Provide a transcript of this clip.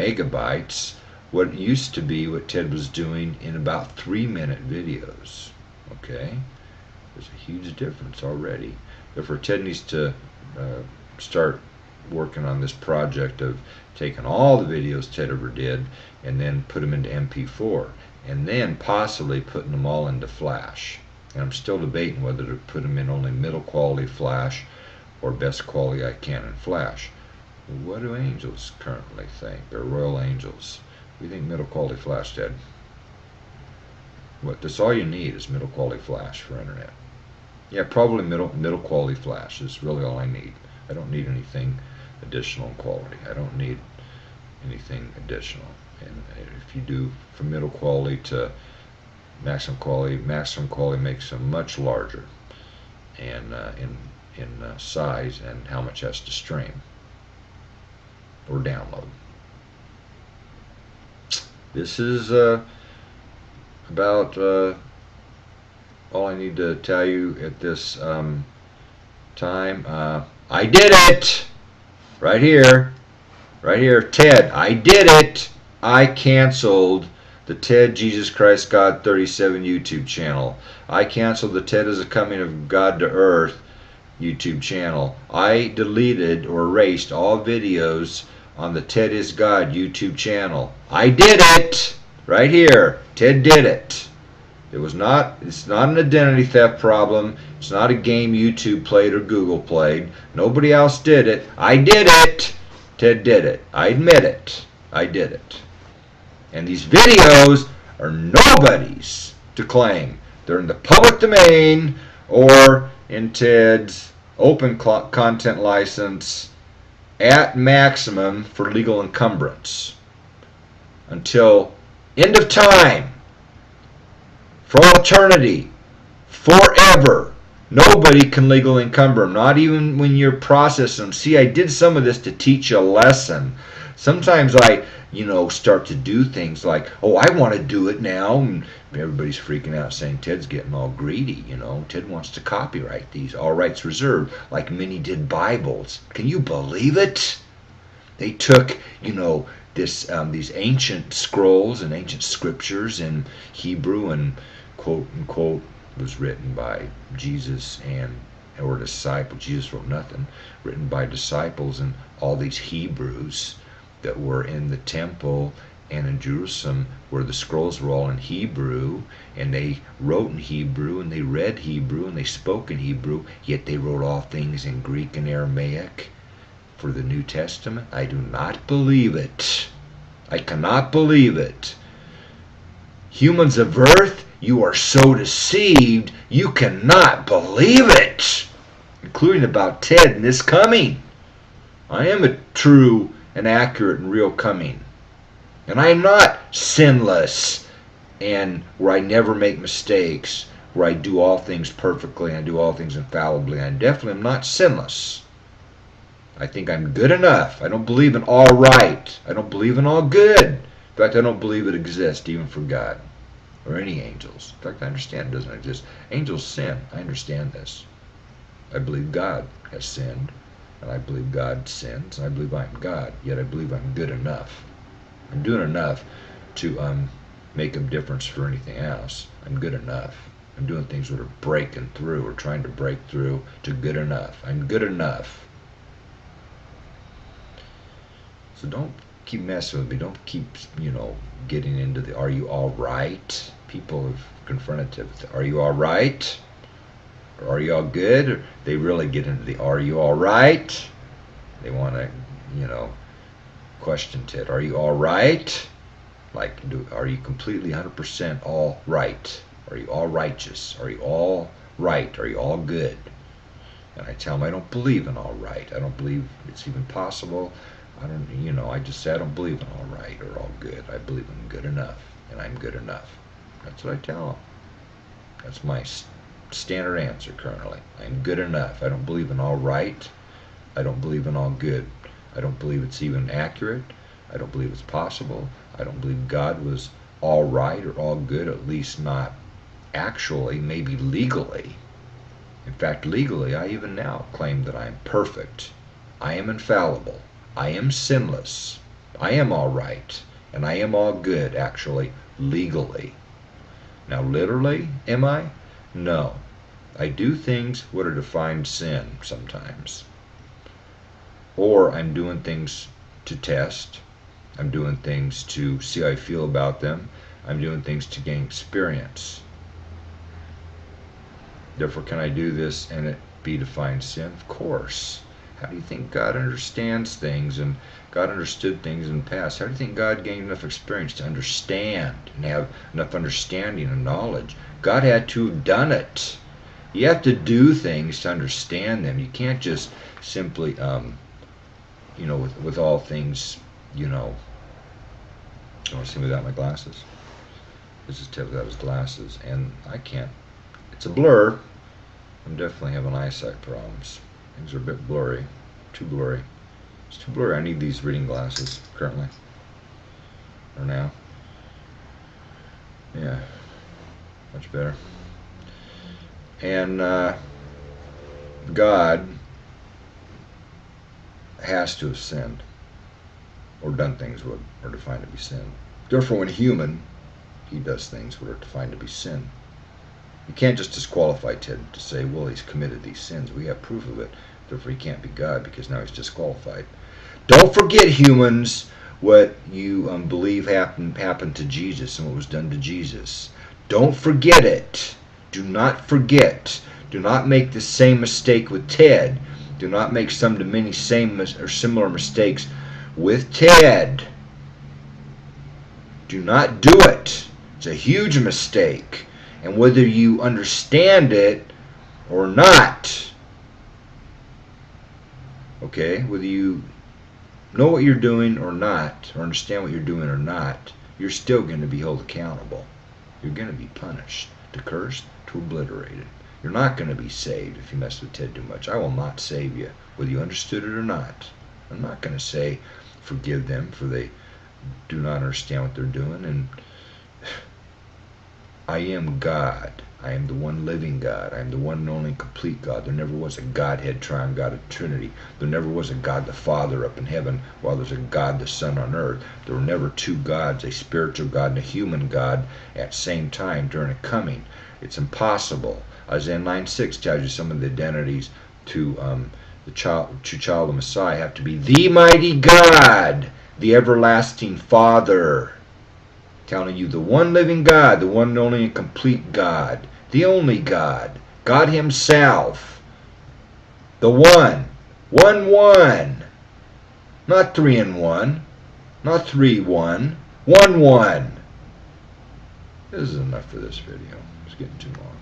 megabytes. What used to be what Ted was doing in about 3-minute videos. Okay, there's a huge difference already. Therefore, Ted needs to start working on this project of taking all the videos Ted ever did and then put them into MP4 and then possibly putting them all into Flash. And I'm still debating whether to put them in only middle quality Flash or best quality I can in Flash. What do angels currently think? They're royal angels. We think middle quality Flash, Ted. What? That's all you need is middle quality Flash for internet. Yeah, probably middle quality Flash is really all I need. I don't need anything additional in quality. I don't need anything additional. And if you do from middle quality to maximum quality makes them much larger and in size and how much has to stream or download. This is about all I need to tell you at this time. I did it! Right here, Ted, I did it! I canceled the Ted Jesus Christ God 37 YouTube channel. I canceled the Ted is a Coming of God to Earth YouTube channel. I deleted or erased all videos on the Ted is God YouTube channel. I did it! Right here, Ted did it. It's not an identity theft problem. It's not a game YouTube played or Google played. Nobody else did it. I did it. Ted did it. I admit it. I did it. And these videos are nobody's to claim. They're in the public domain or in Ted's open content license at maximum for legal encumbrance until end of time. For all eternity, forever, nobody can legally encumber them, not even when you're processing them. See, I did some of this to teach you a lesson. Sometimes I, start to do things like, oh, I want to do it now, and everybody's freaking out saying Ted's getting all greedy, Ted wants to copyright these, all rights reserved, like many did Bibles. Can you believe it? They took, these ancient scrolls and ancient scriptures in Hebrew and quote unquote was written by Jesus or disciples. Jesus wrote nothing. Written by disciples and all these Hebrews that were in the temple and in Jerusalem, where the scrolls were all in Hebrew, and they wrote in Hebrew and they read Hebrew and they spoke in Hebrew. Yet they wrote all things in Greek and Aramaic for the New Testament. I do not believe it. I cannot believe it. Humans of earth, you are so deceived, you cannot believe it. Including about Ted and this coming. I am a true and accurate and real coming. And I am not sinless and where I never make mistakes, where I do all things perfectly and I do all things infallibly. I definitely am not sinless. I think I'm good enough. I don't believe in all right. I don't believe in all good. In fact, I don't believe it exists even for God or any angels. In fact, I understand it doesn't exist. Angels sin. I understand this. I believe God has sinned, and I believe God sins, and I believe I'm God, yet I believe I'm good enough. I'm doing enough to make a difference for anything else. I'm good enough. I'm doing things that are breaking through or trying to break through to good enough. I'm good enough. So don't keep messing with me. Don't keep, getting into the are you all right? People have confronted it with are you all right? Or are you all good? Or they really get into the are you all right? They want to, question Ted. Are you all right? Like, are you completely 100% all right? Are you all righteous? Are you all right? Are you all good? And I tell them I don't believe in all right. I don't believe it's even possible. I just say I don't believe in all right or all good. I believe I'm good enough, and I'm good enough. That's what I tell them. That's my standard answer currently. I'm good enough. I don't believe in all right. I don't believe in all good. I don't believe it's even accurate. I don't believe it's possible. I don't believe God was all right or all good, at least not actually, maybe legally. In fact, legally, I even now claim that I am perfect. I am infallible. I am sinless. I am all right. And I am all good, actually, legally. Now, literally, am I? No. I do things what are defined sin sometimes. Or I'm doing things to test. I'm doing things to see how I feel about them. I'm doing things to gain experience. Therefore, can I do this and it be defined sin? Of course. How do you think God understands things and God understood things in the past? How do you think God gained enough experience to understand and have enough understanding and knowledge? God had to have done it. You have to do things to understand them. You can't just simply, with all things, you want to see me without my glasses? This is Ted without his glasses, and I can't. It's a blur. I'm definitely having eyesight problems. Things are a bit blurry. Too blurry. It's too blurry. I need these reading glasses currently. Or now. Yeah. Much better. And God has to have sinned. Or done things what are defined to be sin. Therefore, when human, he does things what are defined to be sin. You can't just disqualify Ted to say, well, he's committed these sins. We have proof of it. Therefore, he can't be God because now he's disqualified. Don't forget, humans, what you believe happened to Jesus and what was done to Jesus. Don't forget it. Do not forget. Do not make the same mistake with Ted. Do not make some to many same or similar mistakes with Ted. Do not do it. It's a huge mistake. And whether you understand it or not, okay, whether you know what you're doing or not, or understand what you're doing or not, you're still going to be held accountable. You're going to be punished, to curse, to obliterated. You're not going to be saved if you mess with Ted too much. I will not save you, whether you understood it or not. I'm not going to say forgive them for they do not understand what they're doing. And I am God. I am the one living God. I am the one and only complete God. There never was a Godhead, triune God of Trinity. There never was a God the Father up in heaven while there's a God the Son on earth. There were never two gods, a spiritual God and a human God at the same time during a coming. It's impossible. Isaiah 9:6 tells you some of the identities to the true child of Messiah have to be the mighty God, the everlasting Father. Telling you the one living God, the one and only and complete God, the only God, God himself, the one, not 3 in 1, not 3 1, 1 1. This is enough for this video. It's getting too long.